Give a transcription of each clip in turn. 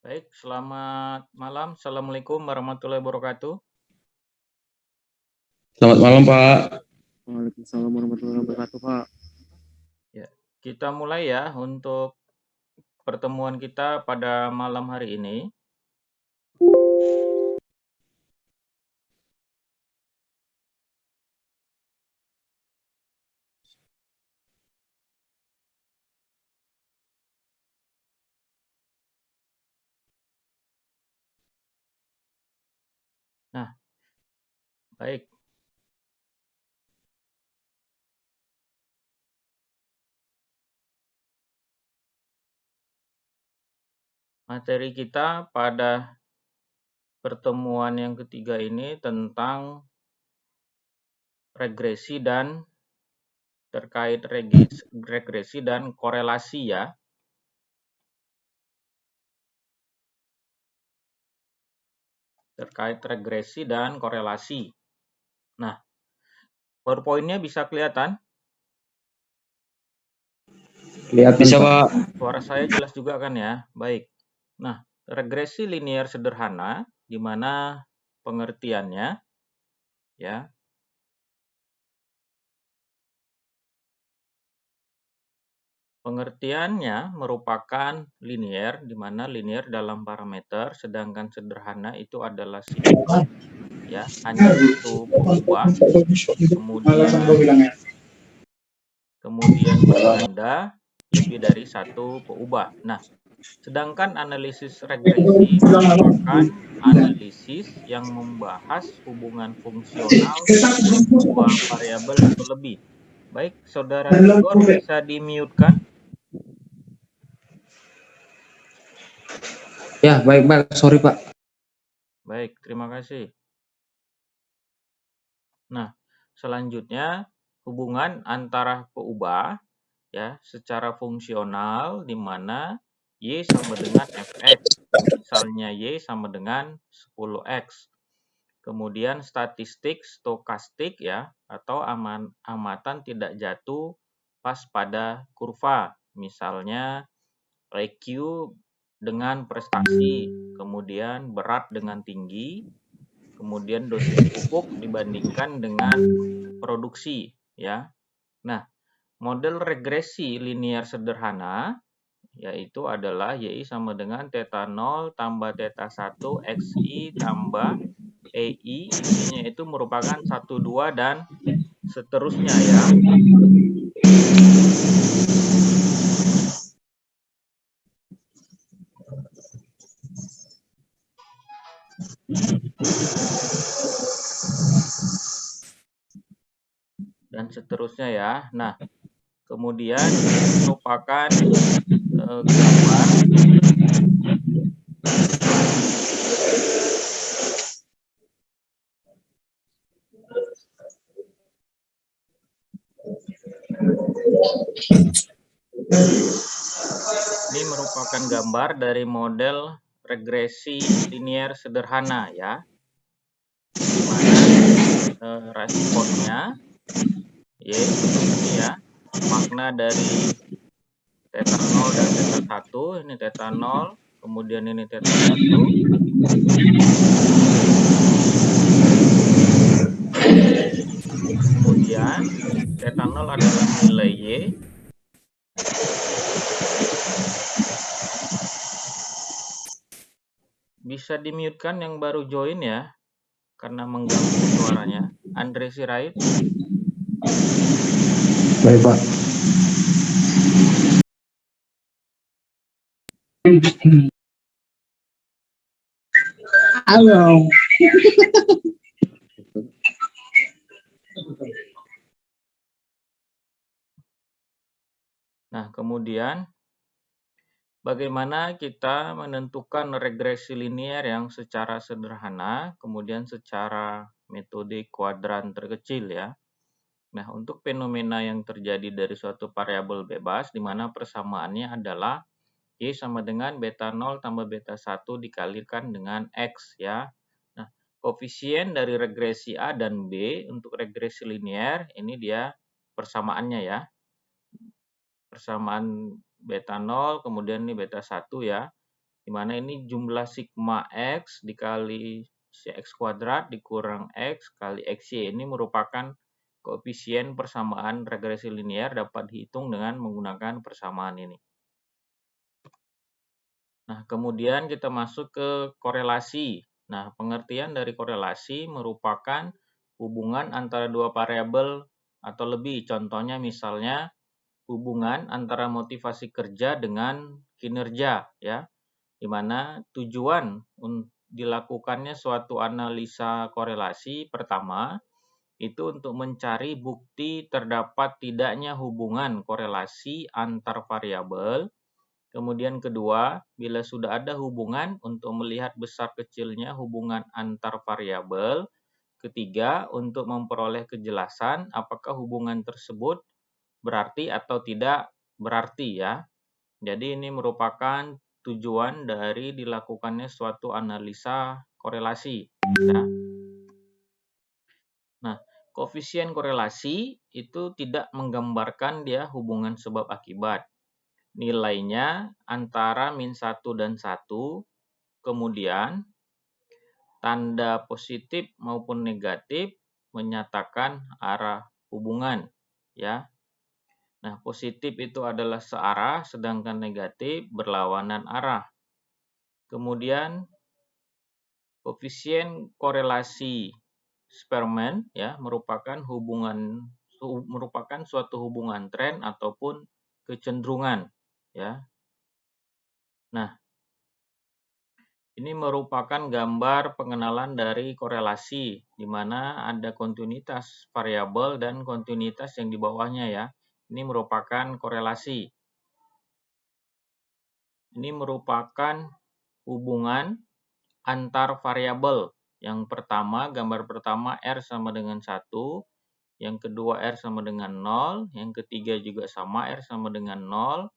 Baik, selamat malam. Assalamualaikum warahmatullahi wabarakatuh. Selamat malam, Pak. Waalaikumsalam warahmatullahi wabarakatuh, Pak. Ya, kita mulai ya untuk pertemuan kita pada malam hari ini. Nah, baik. Materi kita pada pertemuan yang ketiga ini tentang regresi dan terkait regresi dan korelasi ya. Terkait regresi dan korelasi. Nah, PowerPoint-nya bisa kelihatan? Lihat bisa, Pak. Suara saya jelas juga kan ya? Baik. Nah, regresi linear sederhana, di mana pengertiannya, ya, pengertiannya merupakan linear, di mana linear dalam parameter, sedangkan sederhana itu adalah simple, ya, hanya satu peubah, kemudian berganda lebih dari satu peubah. Nah, sedangkan analisis regresi merupakan analisis yang membahas hubungan fungsional dua variabel atau lebih. Baik, Saudara Tigor bisa di-mute-kan? Ya, baik, Pak. Sorry, Pak. Baik, terima kasih. Nah, selanjutnya hubungan antara peubah ya secara fungsional di mana Y sama dengan Fx. Misalnya Y sama dengan 10x. Kemudian statistik stokastik ya atau amatan tidak jatuh pas pada kurva. Misalnya IQ dengan prestasi, kemudian berat dengan tinggi, kemudian dosis pupuk dibandingkan dengan produksi ya. Nah, model regresi linear sederhana yaitu adalah Y sama dengan theta 0 tambah theta 1 XI tambah EI, intinya itu merupakan 1, 2, dan seterusnya ya. Dan seterusnya ya. Nah, kemudian merupakan gambar ini merupakan gambar dari model regresi linear sederhana ya. Di mana responnya Y ini ya, makna dari theta 0 dan theta 1, ini theta 0, kemudian ini theta 1. Kemudian theta 0 adalah nilai Y. Bisa di-mute-kan yang baru join ya, karena mengganggu suaranya. Andre Sirait. Baik, Pak. Halo. Nah, kemudian bagaimana kita menentukan regresi linear yang secara sederhana, kemudian secara metode kuadran terkecil ya. Nah, untuk fenomena yang terjadi dari suatu variabel bebas, di mana persamaannya adalah Y sama dengan beta 0 tambah beta 1 dikalikan dengan X ya. Nah, koefisien dari regresi A dan B untuk regresi linear, ini dia persamaannya ya. Persamaan beta 0, kemudian ini beta 1 ya. di mana ini jumlah sigma X dikali Cx kuadrat dikurang X kali XY. Ini merupakan koefisien persamaan regresi linear dapat dihitung dengan menggunakan persamaan ini. Nah, kemudian kita masuk ke korelasi. Nah, pengertian dari korelasi merupakan hubungan antara dua variabel atau lebih. Contohnya misalnya hubungan antara motivasi kerja dengan kinerja, ya, di mana tujuan dilakukannya suatu analisa korelasi pertama itu untuk mencari bukti terdapat tidaknya hubungan korelasi antar variabel. Kemudian kedua, bila sudah ada hubungan untuk melihat besar kecilnya hubungan antar variabel. Ketiga, untuk memperoleh kejelasan apakah hubungan tersebut berarti atau tidak berarti, ya. Jadi ini merupakan tujuan dari dilakukannya suatu analisa korelasi, ya. Nah, koefisien korelasi itu tidak menggambarkan dia hubungan sebab akibat. Nilainya antara -1 dan 1, kemudian tanda positif maupun negatif menyatakan arah hubungan, ya. Nah, positif itu adalah searah, sedangkan negatif berlawanan arah. Kemudian koefisien korelasi Spearman, ya, merupakan suatu hubungan tren ataupun kecenderungan, ya. Nah, ini merupakan gambar pengenalan dari korelasi, di mana ada kontinuitas variabel dan kontinuitas yang di bawahnya, ya. Ini merupakan korelasi. Ini merupakan hubungan antar variabel. Yang pertama, gambar pertama R sama dengan 1, yang kedua R sama dengan 0, yang ketiga juga sama R sama dengan 0,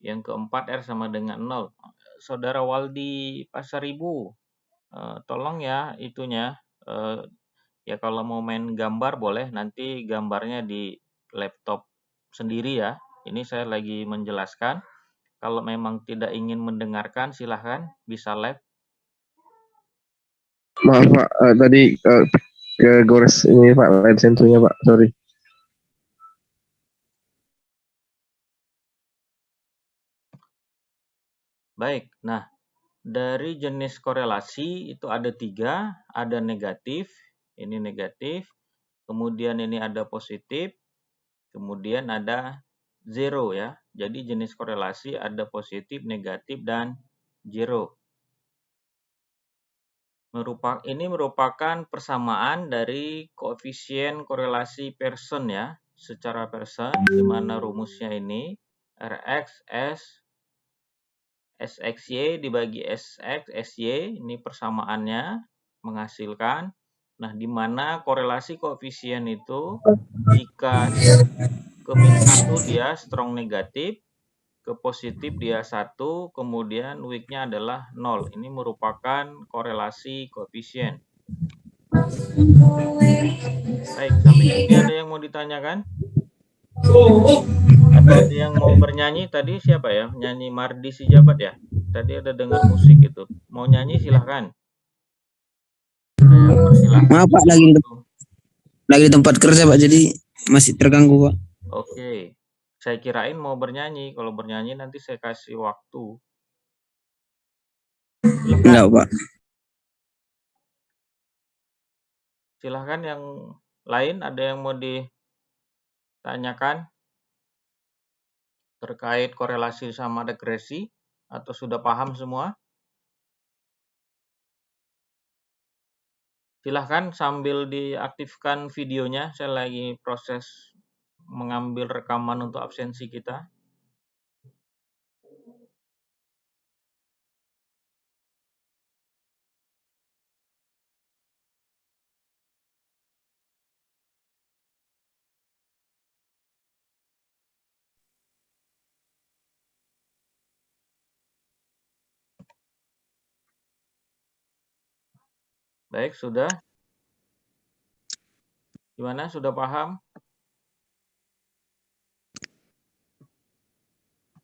yang keempat R sama dengan 0. Saudara Waldi Pasaribu, tolong ya itunya, ya kalau mau main gambar boleh, nanti gambarnya di laptop sendiri ya. Ini saya lagi menjelaskan. Kalau memang tidak ingin mendengarkan, silahkan bisa live. Maaf Pak, tadi kegores ini Pak, live sensornya Pak, sorry. Baik, nah dari jenis korelasi itu ada 3, ada negatif, ini negatif, kemudian ini ada positif, kemudian ada zero, ya. Jadi jenis korelasi ada positif, negatif, dan zero. Ini merupakan persamaan dari koefisien korelasi Pearson, ya, secara Pearson, di mana rumusnya ini Rx S SXY dibagi SX, SY, ini persamaannya menghasilkan. Nah, di mana korelasi koefisien itu jika ke -1 dia strong negatif, ke positif dia 1, kemudian weak-nya adalah 0. Ini merupakan korelasi koefisien. Baik, sampai sini ada yang mau ditanyakan? Ada yang mau bernyanyi tadi siapa ya? Nyanyi Mardi Sijabat ya? Tadi ada dengar musik itu. Mau nyanyi silahkan. Saya persilahkan. Maaf Pak, lagi di tempat kerja Pak, jadi masih terganggu Pak. Oke. Saya kirain mau bernyanyi. Kalau bernyanyi nanti saya kasih waktu. Silahkan. Enggak Pak. Silahkan yang lain, ada yang mau ditanyakan terkait korelasi sama regresi, atau sudah paham semua? Silahkan sambil diaktifkan videonya, saya lagi proses mengambil rekaman untuk absensi kita. Baik, sudah? Gimana? Sudah paham?